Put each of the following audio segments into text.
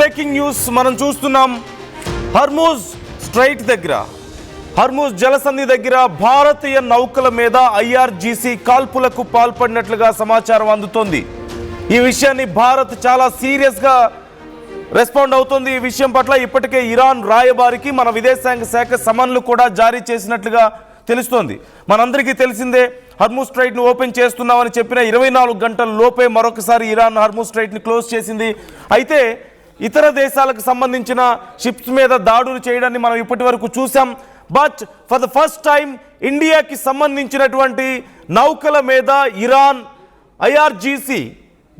Breaking news మనం చూస్తున్నాం. Hormuz straight దగ్గర, హర్మూజ్ జలసంధి దగ్గర భారతీయ నౌకల మీద ఐఆర్జీసీ కాల్పులకు పాల్పడినట్లుగా సమాచారం అందుతోంది. ఈ విషయాన్ని భారత్ చాలా సీరియస్గా రెస్పాండ్ అవుతుంది. ఈ విషయం పట్ల ఇప్పటికే ఇరాన్ రాయబారికి మన విదేశాంగ శాఖ సమన్లు కూడా జారీ చేసినట్లుగా తెలుస్తోంది. మనందరికీ తెలిసిందే, హర్మూజ్ స్ట్రైట్ను ఓపెన్ చేస్తున్నామని చెప్పిన 24 గంటల లోపే మరొకసారి ఇరాన్ హర్మూజ్ స్ట్రైట్ని క్లోజ్ చేసింది. అయితే ఇతర దేశాలకు సంబంధించిన షిప్స్ మీద దాడులు చేయడాన్ని మనం ఇప్పటి వరకు చూసాం. But for the first time ఇండియాకి సంబంధించినటువంటి నౌకల మీద ఇరాన్ ఐఆర్జీసీ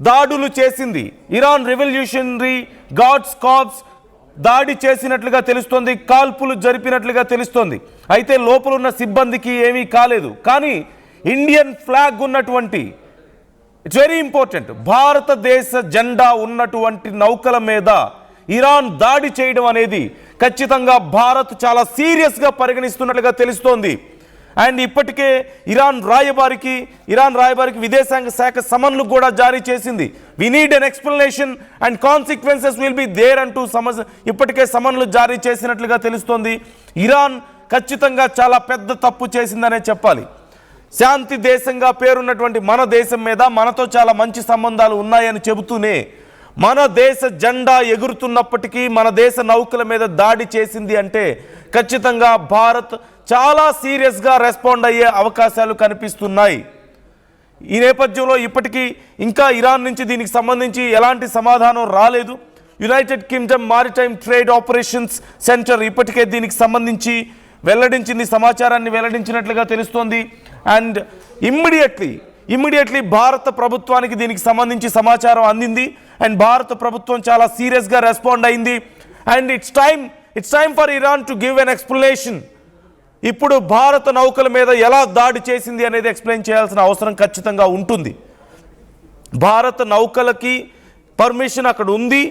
దాడులు చేసింది. ఇరాన్ రెవల్యూషనరీ గార్డ్స్ కార్ప్స్ దాడి చేసినట్లుగా తెలుస్తోంది, కాల్పులు జరిపినట్లుగా తెలుస్తోంది. అయితే లోపల ఉన్న సిబ్బందికి ఏమీ కాలేదు. కానీ ఇండియన్ ఫ్లాగ్ ఉన్నటువంటి, ఇట్స్ వెరీ ఇంపార్టెంట్, భారతదేశ జెండా ఉన్నటువంటి నౌకల మీద ఇరాన్ దాడి చేయడం అనేది ఖచ్చితంగా భారత్ చాలా సీరియస్గా పరిగణిస్తున్నట్లుగా తెలుస్తోంది. అండ్ ఇప్పటికే ఇరాన్ రాయబారికి విదేశాంగ శాఖ సమన్లు కూడా జారీ చేసింది. We need an explanation and consequences will be there అంటూ ఇప్పటికే సమన్లు జారీ చేసినట్లుగా తెలుస్తోంది. ఇరాన్ ఖచ్చితంగా చాలా పెద్ద తప్పు చేసిందనే చెప్పాలి. శాంతి దేశంగా పేరున్నటువంటి మన దేశం మీద మనతో చాలా మంచి సంబంధాలు ఉన్నాయని చెబుతూనే మన దేశ జెండా ఎగురుతున్నప్పటికీ మన దేశ నౌకల మీద దాడి చేసింది అంటే ఖచ్చితంగా భారత్ చాలా సీరియస్గా రెస్పాండ్ అయ్యే అవకాశాలు కనిపిస్తున్నాయి. ఈ నేపథ్యంలో ఇప్పటికీ ఇంకా ఇరాన్ నుంచి దీనికి సంబంధించి ఎలాంటి సమాధానం రాలేదు. United Kingdom maritime trade operations centre ఇప్పటికే దీనికి సంబంధించి సమాచారాన్ని వెల్లడించినట్లుగా తెలుస్తోంది. అండ్ ఇమ్మీడియట్లీ భారత ప్రభుత్వానికి దీనికి సంబంధించి సమాచారం అందింది. అండ్ భారత ప్రభుత్వం చాలా సీరియస్గా రెస్పాండ్ అయింది. And it's time for Iran to give an explanation. ఇప్పుడు భారత నౌకల మీద ఎలా దాడి చేసింది అనేది ఎక్స్ప్లెయిన్ చేయాల్సిన అవసరం ఖచ్చితంగా ఉంటుంది. భారత నౌకలకి పర్మిషన్ అక్కడ ఉంది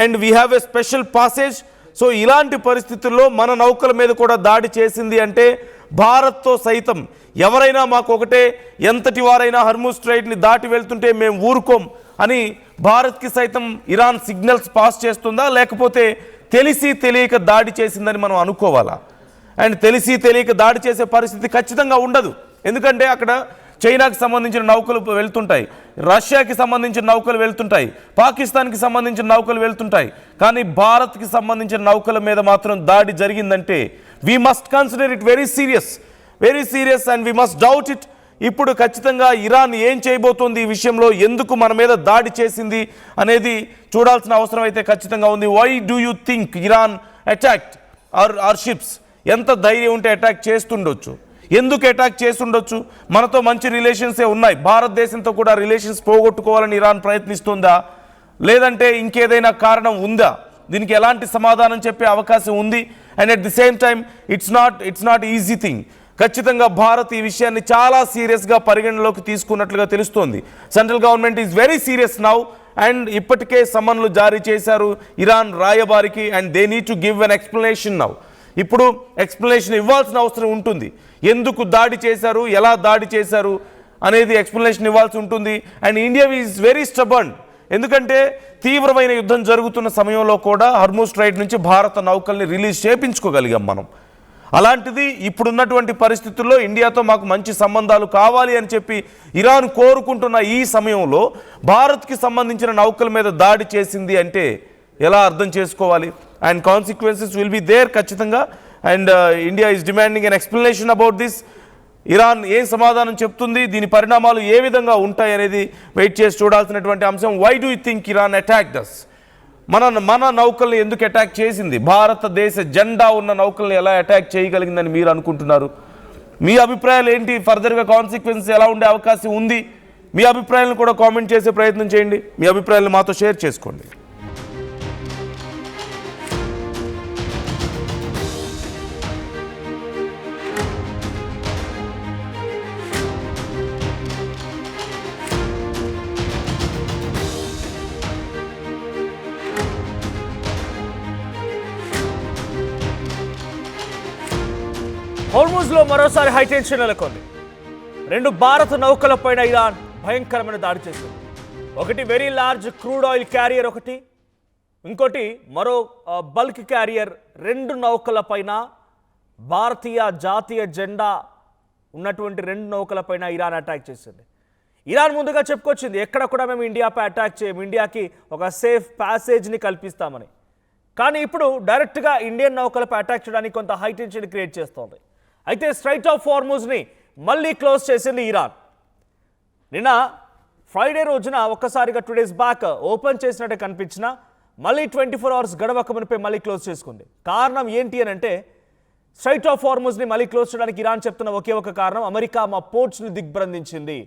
and we have a special passage. So ఇలాంటి పరిస్థితుల్లో మన నౌకల మీద కూడా దాడి చేసింది అంటే భారత్తో సైతం ఎవరైనా మాకు ఒకటే, ఎంతటి వారైనా హర్మూజ్ స్ట్రైట్ని దాటి వెళ్తుంటే మేము ఊరుకోం అని భారత్కి సైతం ఇరాన్ సిగ్నల్స్ పాస్ చేస్తుందా, లేకపోతే తెలిసి తెలియక దాడి చేసిందని మనం అనుకోవాలా? అండ్ తెలిసి తెలియక దాడి చేసే పరిస్థితి ఖచ్చితంగా ఉండదు. ఎందుకంటే అక్కడ చైనాకి సంబంధించిన నౌకలు వెళ్తుంటాయి, రష్యాకి సంబంధించిన నౌకలు వెళ్తుంటాయి, పాకిస్తాన్కి సంబంధించిన నౌకలు వెళ్తుంటాయి. కానీ భారత్కి సంబంధించిన నౌకల మీద మాత్రం దాడి జరిగిందంటే we must consider it very serious and we must doubt it. ఇప్పుడు ఖచ్చితంగా ఇరాన్ ఏం చేయబోతోంది, ఈ విషయంలో ఎందుకు మన మీద దాడి చేసింది అనేది చూడాల్సిన అవసరం అయితే ఖచ్చితంగా ఉంది. Why do you think Iran attacked our ships? ఎంత ధైర్యం ఉంటే అటాక్ చేస్తుండొచ్చు? ఎందుకు అటాక్ చేస్తుండొచ్చు? మనతో మంచి రిలేషన్సే ఉన్నాయి, భారతదేశంతో కూడా రిలేషన్స్ పోగొట్టుకోవాలని ఇరాన్ ప్రయత్నిస్తుందా, లేదంటే ఇంకేదైనా కారణం ఉందా? దీనికి ఎలాంటి సమాధానం చెప్పే అవకాశం ఉంది. And at the same time it's not easy thing. ఖచ్చితంగా భారత్ ఈ విషయాన్ని చాలా సీరియస్గా పరిగణలోకి తీసుకున్నట్లుగా తెలుస్తోంది. Central government is very serious now and ఇప్పటికే సమన్లు జారీ చేశారు ఇరాన్ రాయబారికి. And they need to give an explanation now. ఇప్పుడు ఎక్స్ప్లెనేషన్ ఇవ్వాల్సిన అవసరం ఉంటుంది. ఎందుకు దాడి చేశారు, ఎలా దాడి చేశారు అనేది ఎక్స్ప్లెనేషన్ ఇవ్వాల్సి ఉంటుంది. And India is very stubborn. ఎందుకంటే తీవ్రమైన యుద్ధం జరుగుతున్న సమయంలో కూడా హర్మూజ్ స్ట్రైట్ నుంచి భారత నౌకల్ని రిలీజ్ చేయించుకోగలిగాం మనం. అలాంటిది ఇప్పుడున్నటువంటి పరిస్థితుల్లో ఇండియాతో మాకు మంచి సంబంధాలు కావాలి అని చెప్పి ఇరాన్ కోరుకుంటున్న ఈ సమయంలో భారత్కి సంబంధించిన నౌకల మీద దాడి చేసింది అంటే ఎలా అర్థం చేసుకోవాలి? And consequences will be there ఖచ్చితంగా. And India is demanding an explanation about this. Iran ఏం సమాధానం చెప్తుంది, దీని పరిణామాలు ఏ విధంగా ఉంటాయి అనేది వెయిట్ చేసి చూడాల్సినటువంటి అంశం. Why do you think Iran attacked us? మన నౌకల్ని ఎందుకు అటాక్ చేసింది? భారతదేశ జెండా ఉన్న నౌకల్ని ఎలా అటాక్ చేయగలిగిందని మీరు అనుకుంటున్నారు? మీ అభిప్రాయాలు ఏంటి? ఫర్దర్గా కాన్సిక్వెన్సెస్ ఎలా ఉండే అవకాశం ఉంది? మీ అభిప్రాయాలను కూడా కామెంట్ చేసే ప్రయత్నం చేయండి. మీ అభిప్రాయాలను మాతో షేర్ చేసుకోండి. హోర్ముజ్లో మరోసారి హైటెన్షన్ నెలకొంది. 2 భారత నౌకలపైన ఇరాన్ భయంకరమైన దాడి చేసింది. ఒకటి very large crude oil carrier, ఒకటి ఇంకోటి మరో బల్క్ క్యారియర్ 2 నౌకలపైన భారతీయ జాతీయ జెండా ఉన్నటువంటి 2 నౌకలపైన ఇరాన్ అటాక్ చేసింది. ఇరాన్ ముందుగా చెప్పుకొచ్చింది ఎక్కడ కూడా మేము ఇండియాపై అటాక్ చేయము, ఇండియాకి ఒక సేఫ్ ప్యాసేజ్ని కల్పిస్తామని. కానీ ఇప్పుడు డైరెక్ట్గా ఇండియన్ నౌకలపై అటాక్ చేయడానికి కొంత హై టెన్షన్ క్రియేట్ చేస్తోంది. అయితే స్ట్రైట్ ఆఫ్ హార్ముజ్ని మళ్ళీ క్లోజ్ చేసింది ఇరాన్. నిన్న ఫ్రైడే రోజున ఒక్కసారిగా 2 days బ్యాక్ ఓపెన్ చేసినట్టు కనిపించిన మళ్ళీ 24 hours గడవక మునిపై మళ్ళీ క్లోజ్ చేసుకుంది. కారణం ఏంటి అని అంటే స్ట్రైట్ ఆఫ్ హార్ముజ్ని మళ్ళీ క్లోజ్ చేయడానికి ఇరాన్ చెప్తున్న ఒకే ఒక కారణం, అమెరికా మా పోర్ట్స్ని దిగ్బంధించింది,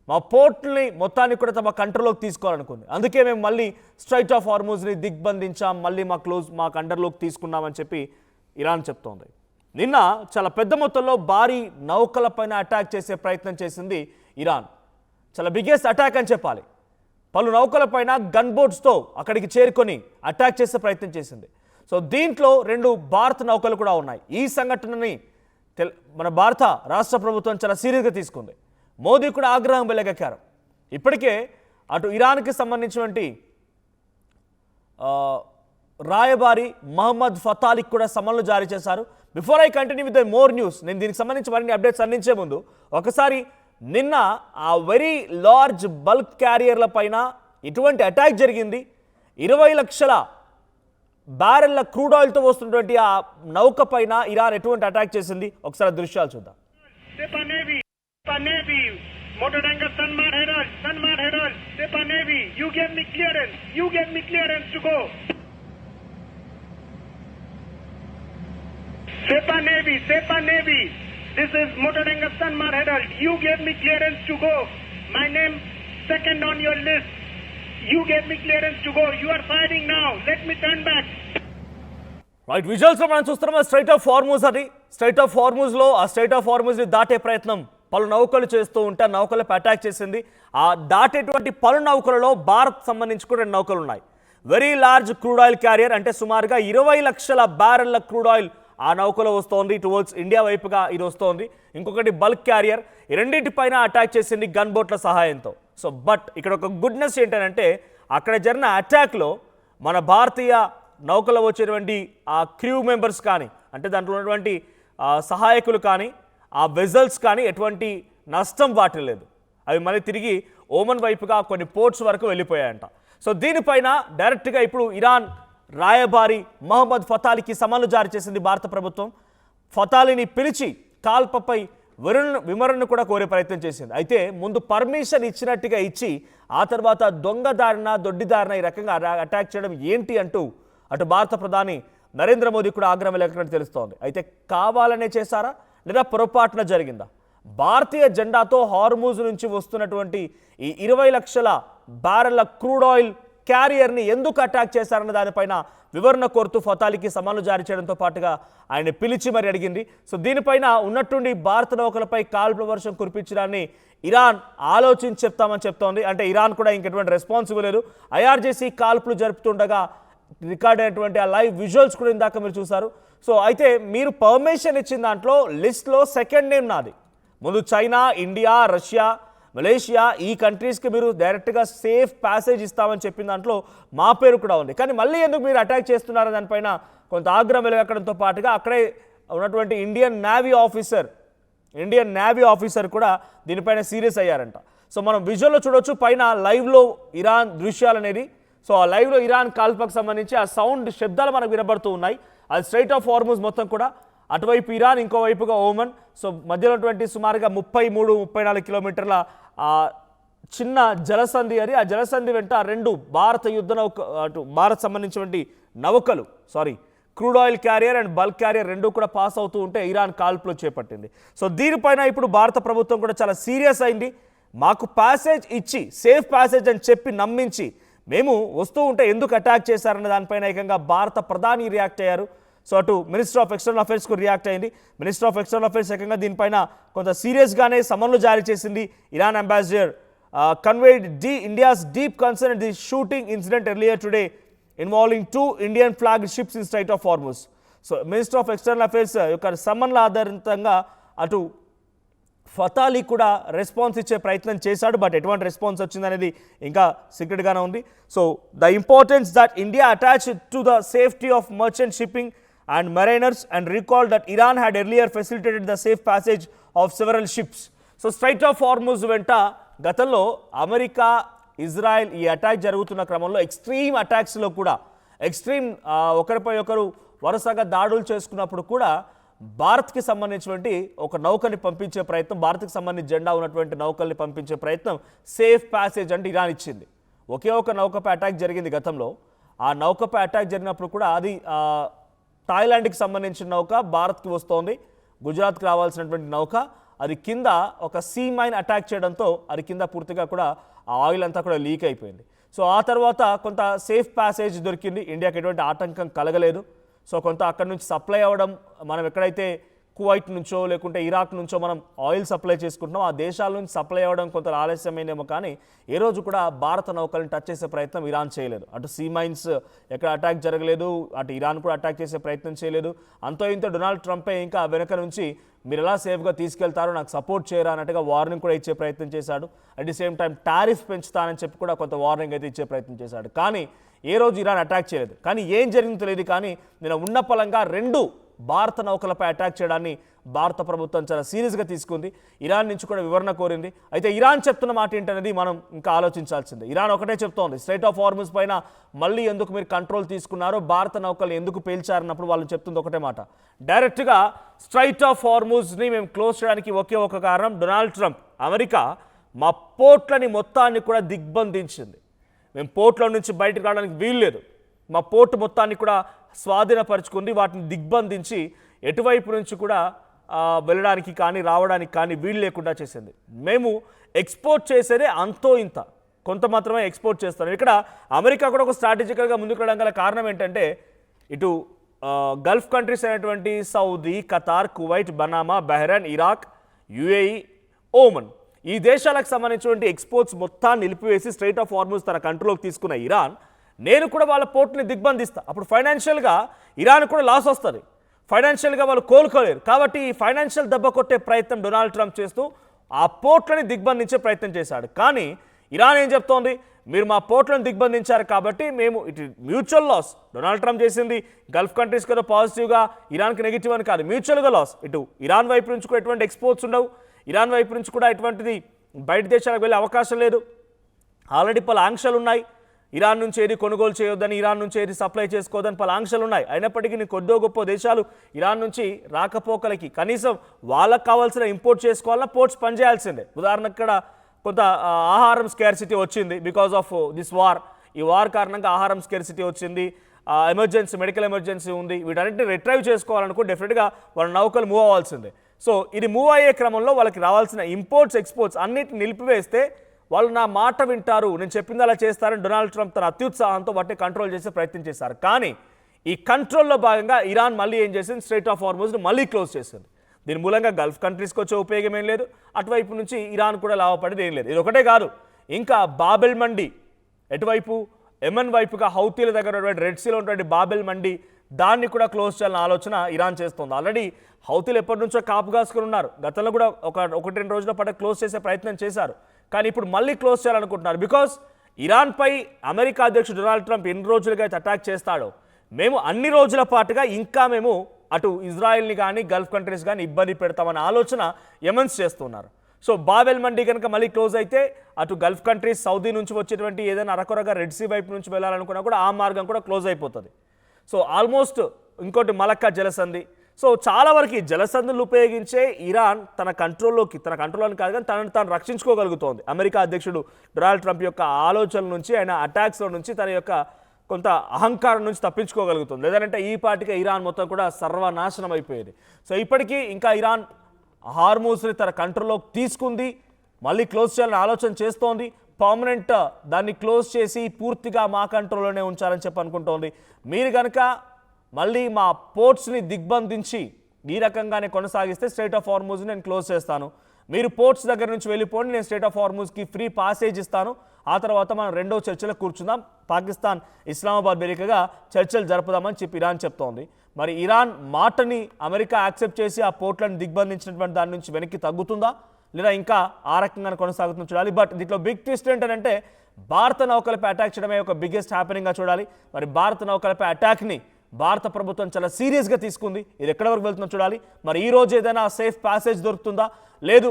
మా పోర్ట్ని మొత్తాన్ని కూడా తమ కంట్రోల్లోకి తీసుకోవాలనుకుంది, అందుకే మేము మళ్ళీ స్ట్రైట్ ఆఫ్ హార్ముజ్ని దిగ్బంధించాం, మళ్ళీ మా అండర్లోకి తీసుకున్నామని చెప్పి ఇరాన్ చెప్తోంది. నిన్న చాలా పెద్ద మొత్తంలో భారీ నౌకలపైన అటాక్ చేసే ప్రయత్నం చేసింది ఇరాన్. చాలా బిగ్గెస్ట్ అటాక్ అని చెప్పాలి. పలు నౌకలపైన గన్ బోట్స్తో అక్కడికి చేరుకొని అటాక్ చేసే ప్రయత్నం చేసింది. సో దీంట్లో 2 భారత నౌకలు కూడా ఉన్నాయి. ఈ సంఘటనని మన భారత రాష్ట్ర ప్రభుత్వం చాలా సీరియస్గా తీసుకుంది. మోదీ కూడా ఆగ్రహం వెలగక్కారు. ఇప్పటికే అటు ఇరాన్కి సంబంధించినటువంటి రాయబారి మహమ్మద్ ఫతాలికి కూడా సమన్లు జారీ చేశారు. Before I continue with the more news, నేను దీనికి సంబంధించి మరిన్ని అప్డేట్స్ అందించే ముందు ఒకసారి నిన్న ఆ వెరీ లార్జ్ బల్క్ క్యారియర్ల పైన ఇటువంటి అటాక్ జరిగింది. 20 లక్షల బ్యారెల్ల క్రూడ్ ఆయిల్తో వస్తున్నటువంటి ఆ నౌక పైన ఇరాన్ ఎటువంటి అటాక్ చేసింది, ఒకసారి దృశ్యాలు చూద్దాం. Motor tanker Sanmar Herald, Sepa Navy, you gave me clearance to go. Sepa Navy, this is motor tanker Sanmar Herald, you gave me clearance to go. My name second on your list, you gave me clearance to go, you are firing now, let me turn back. Right, విజువల్స్లో మనం చూస్తున్నాం strait of Hormuz. అది strait of హార్ముజ్లో ఆ strait of హార్ముజ్ని దాటే ప్రయత్నం పలు నౌకలు చేస్తూ ఉంటే నౌకలపై అటాక్ చేసింది. ఆ దాటేటువంటి పలు నౌకలలో భారత్ సంబంధించి కూడా 2 నౌకలు ఉన్నాయి. Very large crude oil carrier అంటే సుమారుగా 20 లక్షల బ్యారెల్ల క్రూడ్ ఆయిల్ ఆ నౌకలో వస్తోంది, టువర్డ్స్ ఇండియా వైపుగా ఇది వస్తోంది. ఇంకొకటి బల్క్ క్యారియర్, ఈ రెండింటిపైన అటాక్ చేసింది గన్ బోట్ల సహాయంతో. సో బట్ ఇక్కడ ఒక గుడ్నెస్ ఏంటంటే అక్కడ జరిగిన అటాక్లో మన భారతీయ నౌకలో వచ్చేటువంటి ఆ క్రూ మెంబర్స్ కానీ, అంటే దాంట్లో ఉన్నటువంటి సహాయకులు కానీ, ఆ వెజల్స్ కానీ ఎటువంటి నష్టం వాటిల్లేదు. అవి మళ్ళీ తిరిగి ఓమన్ వైపుగా కొన్ని పోర్ట్స్ వరకు వెళ్ళిపోయాయంట. సో దీనిపైన డైరెక్ట్గా ఇప్పుడు ఇరాన్ రాయబారి మహమ్మద్ ఫతాలికి సమన్లు జారీ చేసింది భారత ప్రభుత్వం. ఫతాలిని పిలిచి కాల్పపై వివరణను కూడా కోరే ప్రయత్నం చేసింది. అయితే ముందు పర్మిషన్ ఇచ్చినట్టుగా ఇచ్చి ఆ తర్వాత దొంగదారిన దొడ్డిదారిన ఈ రకంగా అటాక్ చేయడం ఏంటి అంటూ అటు భారత ప్రధాని నరేంద్ర మోదీ కూడా ఆగ్రహం వెలగనట్టు తెలుస్తోంది. అయితే కావాలనే చేశారా లేదా పొరపాటున జరిగిందా? భారతీయ జెండాతో హార్ముజ్ నుంచి వస్తున్నటువంటి ఈ 20 లక్షల బ్యారెల్ల క్రూడ్ ఆయిల్ క్యారియర్ని ఎందుకు అటాక్ చేశారన్న దానిపైన వివరణ కోరుతూ ఫతాలికి సమన్లు జారీ చేయడంతో పాటుగా ఆయన పిలిచి మరి అడిగింది. సో దీనిపైన ఉన్నట్టుండి భారత నౌకలపై కాల్పుల వర్షం కురిపించడాన్ని ఇరాన్ ఆలోచించి చెప్తామని చెప్తోంది. అంటే ఇరాన్ కూడా ఇంకెటువంటి రెస్పాన్స్ ఇవ్వలేదు. ఐఆర్జీసీ కాల్పులు జరుపుతుండగా రికార్డ్ అయినటువంటి ఆ లైవ్ విజువల్స్ కూడా ఇందాక మీరు చూసారు. సో అయితే మీరు పర్మిషన్ ఇచ్చిన దాంట్లో లిస్ట్లో సెకండ్ నేమ్ నాది. ముందు చైనా, ఇండియా, రష్యా, మలేషియా ఈ కంట్రీస్కి మీరు డైరెక్ట్గా సేఫ్ ప్యాసేజ్ ఇస్తామని చెప్పిన దాంట్లో మా పేరు కూడా ఉంది. కానీ మళ్ళీ ఎందుకు మీరు అటాక్ చేస్తున్నారో దానిపైన కొంత ఆగ్రహం వెలగడంతో పాటుగా అక్కడే ఉన్నటువంటి ఇండియన్ నేవీ ఆఫీసర్ కూడా దీనిపైన సీరియస్ అయ్యారంట. సో మనం విజువల్లో చూడొచ్చు పైన లైవ్లో ఇరాన్ దృశ్యాలు అనేది. సో ఆ లైవ్లో ఇరాన్ కాల్పులకు సంబంధించి ఆ సౌండ్ శబ్దాలు మనకు వినబడుతూ ఉన్నాయి. అది స్ట్రైట్ ఆఫ్ హార్ముజ్ మొత్తం కూడా అటువైపు ఇరాన్, ఇంకోవైపుగా ఓమన్. సో మధ్యలో సుమారుగా 33-34 కిలోమీటర్ల చిన్న జలసంధి అది. ఆ జలసంధి వెంట 2 భారత యుద్ధ నౌక అటు భారత్ సంబంధించినటువంటి నౌకలు crude oil carrier and bulk carrier 2 కూడా పాస్ అవుతూ ఉంటే ఇరాన్ కాల్పులు చేపట్టింది. సో దీనిపైన ఇప్పుడు భారత ప్రభుత్వం కూడా చాలా సీరియస్ అయింది. మాకు ప్యాసేజ్ ఇచ్చి సేఫ్ ప్యాసేజ్ అని చెప్పి నమ్మించి మేము వస్తూ ఉంటే ఎందుకు అటాక్ చేశారన్న దానిపైన ఏకంగా భారత ప్రధాని రియాక్ట్ అయ్యారు. సో అటు మినిస్టర్ ఆఫ్ ఎక్స్టర్నల్ అఫైర్స్కు రియాక్ట్ అయింది. మినిస్టర్ ఆఫ్ ఎక్స్టర్నల్ అఫైర్స్ ఏకంగా దీనిపైన కొంత సీరియస్గానే సమన్లు జారీ చేసింది. Iran ambassador conveyed India's deep concern at the shooting incident earlier today involving 2 Indian flagged ships in Strait of Hormuz. So minister of external affairs యొక్క సమన్ల ఆధారితంగా అటు ఫతాలీ కూడా రెస్పాన్స్ ఇచ్చే ప్రయత్నం చేశాడు, బట్ ఎటువంటి రెస్పాన్స్ వచ్చిందనేది ఇంకా సీక్రెట్గానే ఉంది. So the importance that India attach to the safety of merchant shipping and mariners and recalled that Iran had earlier facilitated the safe passage of several ships. So Strait of Hormuz వెంట గతంలో America Israel ఈ attack జరుగుతున్న క్రమంలో extreme అటాక్స్లో కూడా ఒకరిపై ఒకరు వరుసగా దాడులు చేసుకున్నప్పుడు కూడా భారత్కి సంబంధించినటువంటి ఒక నౌకని పంపించే ప్రయత్నం, భారత్కి సంబంధించి జెండా ఉన్నటువంటి నౌకల్ని పంపించే ప్రయత్నం సేఫ్ ప్యాసేజ్ అంటే ఇరాన్ ఇచ్చింది. ఒకే ఒక నౌకపై అటాక్ జరిగింది గతంలో. ఆ నౌకపై అటాక్ జరిగినప్పుడు కూడా అది థాయిలాండ్కి సంబంధించిన నౌక భారత్కి వస్తోంది, గుజరాత్కి రావాల్సినటువంటి నౌక అది కింద ఒక సీ మైన్ అటాక్ చేయడంతో అది కింద పూర్తిగా కూడా ఆ ఆయిల్ అంతా కూడా లీక్ అయిపోయింది. సో ఆ తర్వాత కొంత సేఫ్ ప్యాసేజ్ దొరికింది, ఇండియాకి ఎటువంటి ఆటంకం కలగలేదు. సో కొంత అక్కడి నుంచి సప్లై అవ్వడం, మనం ఎక్కడైతే కువైట్ నుంచో లేకుంటే ఇరాక్ నుంచో మనం ఆయిల్ సప్లై చేసుకుంటున్నాం, ఆ దేశాల నుంచి సప్లై అవ్వడం కొంత ఆలస్యమైందేమో, కానీ ఏ రోజు కూడా భారత నౌకలను టచ్ చేసే ప్రయత్నం ఇరాన్ చేయలేదు. అటు సీ మైన్స్ ఎక్కడ అటాక్ జరగలేదు, అటు ఇరాన్ కూడా అటాక్ చేసే ప్రయత్నం చేయలేదు. అంతో ఇంతో డొనాల్డ్ ట్రంపే ఇంకా వెనక నుంచి మీరు ఎలా సేఫ్గా తీసుకెళ్తారో నాకు సపోర్ట్ చేయరా అన్నట్టుగా వార్నింగ్ కూడా ఇచ్చే ప్రయత్నం చేశాడు. At the same time tariff పెంచుతానని చెప్పి కూడా కొంత వార్నింగ్ అయితే ఇచ్చే ప్రయత్నం చేశాడు. కానీ ఏ రోజు ఇరాన్ అటాక్ చేయలేదు. కానీ ఏం జరిగిందో తెలియదు, కానీ నేను ఉన్న పలంగా 2 భారత నౌకలపై అటాక్ చేయడాన్ని భారత ప్రభుత్వం చాలా సీరియస్గా తీసుకుంది. ఇరాన్ నుంచి కూడా వివరణ కోరింది. అయితే ఇరాన్ చెప్తున్న మాట ఏంటనేది మనం ఇంకా ఆలోచించాల్సిందే. ఇరాన్ ఒకటే చెప్తోంది, స్ట్రైట్ ఆఫ్ హార్ముజ్ పైన మళ్ళీ ఎందుకు మీరు కంట్రోల్ తీసుకున్నారో, భారత నౌకలు ఎందుకు పేల్చారన్నప్పుడు వాళ్ళు చెప్తుంది ఒకటే మాట, డైరెక్ట్గా స్ట్రైట్ ఆఫ్ హార్ముజ్ని మేము క్లోజ్ చేయడానికి ఒకే ఒక కారణం, డొనాల్డ్ ట్రంప్ అమెరికా మా పోర్ట్లని మొత్తాన్ని కూడా దిగ్బంధించింది, మేము పోర్ట్ల నుంచి బయటకు రావడానికి వీలు లేదు, మా పోర్టు మొత్తాన్ని కూడా స్వాధీనపరుచుకుంది, వాటిని దిగ్బంధించి ఎటువైపు నుంచి కూడా వెళ్ళడానికి కానీ రావడానికి కానీ వీలు లేకుండా చేసింది. మేము ఎక్స్పోర్ట్ చేసేదే అంతో ఇంత, కొంత మాత్రమే ఎక్స్పోర్ట్ చేస్తాం. ఇక్కడ అమెరికా కూడా ఒక స్ట్రాటజికల్గా ముందుకు వెళ్ళడం గల కారణం ఏంటంటే, ఇటు గల్ఫ్ కంట్రీస్ అయినటువంటి సౌదీ, ఖతార్, కువైట్, బనామా, బహ్రెయిన్, ఇరాక్, యుఏఈ, ఓమన్, ఈ దేశాలకు సంబంధించినటువంటి ఎక్స్పోర్ట్స్ మొత్తాన్ని నిలిపివేసి స్ట్రైట్ ఆఫ్ హార్ముజ్ తన కంట్రోల్కి తీసుకున్న ఇరాన్, నేను కూడా వాళ్ళ పోర్ట్ని దిగ్బంధిస్తా, అప్పుడు ఫైనాన్షియల్గా ఇరాన్ కూడా లాస్ వస్తుంది, ఫైనాన్షియల్గా వాళ్ళు కోలుకోలేరు. కాబట్టి ఈ ఫైనాన్షియల్ దెబ్బ కొట్టే ప్రయత్నం డొనాల్డ్ ట్రంప్ చేస్తూ ఆ పోర్ట్లని దిగ్బంధించే ప్రయత్నం చేశాడు. కానీ ఇరాన్ ఏం చెప్తోంది, మీరు మా పోర్ట్లను దిగ్బంధించారు కాబట్టి మేము ఇటు మ్యూచువల్ లాస్, డొనాల్డ్ ట్రంప్ చేసింది గల్ఫ్ కంట్రీస్ కదా పాజిటివ్గా, ఇరాన్కి నెగిటివ్ అని కాదు, మ్యూచువల్గా లాస్. ఇటు ఇరాన్ వైపు నుంచి కూడా ఎటువంటి ఎక్స్పోర్ట్స్ ఉండవు, ఇరాన్ వైపు నుంచి కూడా ఎటువంటిది బయట దేశాలకు వెళ్ళే అవకాశం లేదు. ఆల్రెడీ పలు ఆంక్షలు ఉన్నాయి, ఇరాన్ నుంచి ఏది కొనుగోలు చేయొద్దని, ఇరాన్ నుంచి ఏది సప్లై చేసుకోవద్దని పలు ఆంక్షలు ఉన్నాయి. అయినప్పటికీ కొద్దో గొప్ప దేశాలు ఇరాన్ నుంచి రాకపోకలకి కనీసం వాళ్ళకు కావాల్సిన ఇంపోర్ట్ చేసుకోవాలన్నా పోర్ట్స్ పనిచేయాల్సిందే. ఉదాహరణకు ఇక్కడ కొంత ఆహారం స్కేర్సిటీ వచ్చింది బికాజ్ ఆఫ్ దిస్ వార్, ఈ వార్ కారణంగా ఆహారం స్కేర్సిటీ వచ్చింది, ఎమర్జెన్సీ, మెడికల్ ఎమర్జెన్సీ ఉంది, వీటన్నిటిని రిట్రైవ్ చేసుకోవాలనుకో డెఫినెట్గా వాళ్ళ నౌకలు మూవ్ అవ్వాల్సిందే. సో ఇది మూవ్ అయ్యే క్రమంలో వాళ్ళకి రావాల్సిన ఇంపోర్ట్స్ ఎక్స్పోర్ట్స్ అన్నిటిని నిలిపివేస్తే వాళ్ళు నా మాట వింటారు, నేను చెప్పింది అలా చేస్తారని డొనాల్డ్ ట్రంప్ తన అత్యుత్సాహంతో వాటిని కంట్రోల్ చేసే ప్రయత్నం చేశారు. కానీ ఈ కంట్రోల్లో భాగంగా ఇరాన్ మళ్ళీ ఏం చేసింది, స్ట్రైట్ ఆఫ్ హార్ముజ్ని మళ్ళీ క్లోజ్ చేసింది. దీని మూలంగా గల్ఫ్ కంట్రీస్కి వచ్చే ఉపయోగం ఏం లేదు, అటువైపు నుంచి ఇరాన్ కూడా లాభపడేది ఏం లేదు. ఇది ఒకటే కాదు, ఇంకా బాబెల్ మండి ఎటువైపు యెమెన్ వైపుగా హౌతీల దగ్గర రెడ్ సీలో ఉన్నటువంటి బాబెల్ మండి, దాన్ని కూడా క్లోజ్ చేయాలన్న ఆలోచన ఇరాన్ చేస్తుంది. ఆల్రెడీ హౌతీలు ఎప్పటి నుంచో కాపు కాసుకుని ఉన్నారు, గతంలో కూడా 1-2 రోజుల పాటు క్లోజ్ చేసే ప్రయత్నం చేశారు, కానీ ఇప్పుడు మళ్ళీ క్లోజ్ చేయాలనుకుంటున్నారు. బికాస్ ఇరాన్పై అమెరికా అధ్యక్షుడు డొనాల్డ్ ట్రంప్ ఎన్ని రోజులుగా అయితే అటాక్ చేస్తాడో, మేము అన్ని రోజుల పాటుగా ఇంకా మేము అటు ఇజ్రాయెల్ని కానీ గల్ఫ్ కంట్రీస్ కానీ ఇబ్బంది పెడతామన్న ఆలోచన యెమెన్స్ చేస్తున్నారు. సో బాబెల్ మండి కనుక మళ్ళీ క్లోజ్ అయితే అటు గల్ఫ్ కంట్రీస్, సౌదీ నుంచి వచ్చేటువంటి ఏదైనా అరకొరగా రెడ్ సీ వైపు నుంచి వెళ్ళాలనుకున్నా కూడా ఆ మార్గం కూడా క్లోజ్ అయిపోతుంది. సో ఆల్మోస్ట్ ఇంకోటి మలక్కా జలసంధి, సో చాలా వరకు ఈ జలసంధులు ఉపయోగించే ఇరాన్ తన కంట్రోల్లోకి కాదు కానీ తనను తాను రక్షించుకోగలుగుతోంది. అమెరికా అధ్యక్షుడు డొనాల్డ్ ట్రంప్ యొక్క ఆలోచనల నుంచి, ఆయన అటాక్స్లో నుంచి, తన యొక్క కొంత అహంకారం నుంచి తప్పించుకోగలుగుతుంది. లేదంటే ఈ పాటికే ఇరాన్ మొత్తం కూడా సర్వనాశనం అయిపోయేది. సో ఇప్పటికీ ఇంకా ఇరాన్ హార్మూజ్ని తన కంట్రోల్లోకి తీసుకుంది, మళ్ళీ క్లోజ్ చేయాలని ఆలోచన చేస్తోంది. పర్మనెంట్ దాన్ని క్లోజ్ చేసి పూర్తిగా మా కంట్రోల్లోనే ఉంచాలని చెప్పి అనుకుంటోంది. మీరు కనుక మళ్ళీ మా పోర్ట్స్ని దిగ్బంధించి ఈ రకంగానే కొనసాగిస్తే స్ట్రైట్ ఆఫ్ హార్ముజ్ని నేను క్లోజ్ చేస్తాను, మీరు పోర్ట్స్ దగ్గర నుంచి వెళ్ళిపోండి, నేను స్ట్రైట్ ఆఫ్ హార్ముజ్కి ఫ్రీ పాసేజ్ ఇస్తాను, ఆ తర్వాత మనం రెండో చర్చలకు కూర్చుందాం, పాకిస్తాన్ ఇస్లామాబాద్ వేదికగా చర్చలు జరుపుదామని చెప్పి ఇరాన్ చెప్తోంది. మరి ఇరాన్ మాటని అమెరికా యాక్సెప్ట్ చేసి ఆ పోర్ట్లను దిగ్బంధించినటువంటి దాని నుంచి వెనక్కి తగ్గుతుందా, లేదా ఇంకా ఆ రకంగా కొనసాగుతుందో చూడాలి. బట్ దీంట్లో బిగ్ ట్విస్ట్ ఏంటంటే భారత నౌకలపై అటాక్ చేయడమే ఒక బిగ్గెస్ట్ హ్యాపెనింగ్గా చూడాలి. మరి భారత నౌకలపై అటాక్ని భారత ప్రభుత్వం చాలా సీరియస్గా తీసుకుంది. ఇది ఎక్కడి వరకు వెళ్తుందో చూడాలి. మరి ఈ రోజు ఏదైనా సేఫ్ ప్యాసేజ్ దొరుకుతుందా, లేదు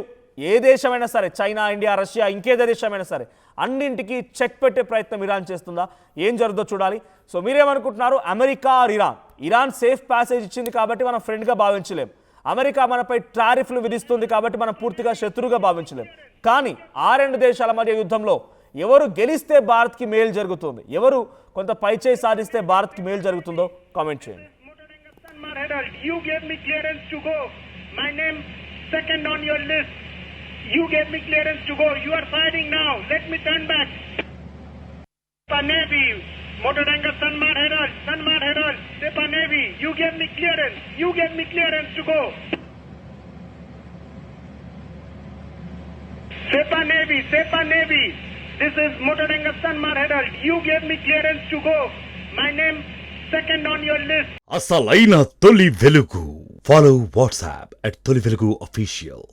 ఏ దేశమైనా సరే, చైనా, ఇండియా, రష్యా, ఇంకేదే దేశమైనా సరే అన్నింటికి చెక్ పెట్టే ప్రయత్నం ఇరాన్ చేస్తుందా, ఏం జరుగుతుందో చూడాలి. సో మీరేమనుకుంటున్నారు? America or Iran? Iran safe passage ఇచ్చింది కాబట్టి మనం ఫ్రెండ్గా భావించలేం. అమెరికా మనపై టారిఫ్లు విధిస్తుంది కాబట్టి మనం పూర్తిగా శత్రువుగా భావించలేం. కానీ ఆ రెండు దేశాల మధ్య యుద్ధంలో ఎవరు గెలిస్తే భారత్కి మేలు జరుగుతుంది, ఎవరు కొంత పైచేయి సాధిస్తే భారత్కి మేలు జరుగుతుందో కామెంట్ చేయండి. You gave me clearance to go. My name second on your list. You gave me clearance to go. You are fighting now. Let me turn back. Navy, Motoranga Sanmar Herald, Sepa Navy. You gave me clearance. You gave me clearance to go. Sepa Navy. This is Motoranga Sanmar Herald. You gave me clearance to go. My name second on your list. అసలైన తొలి వెలుగు. Follow WhatsApp @తొలి వెలుగు official.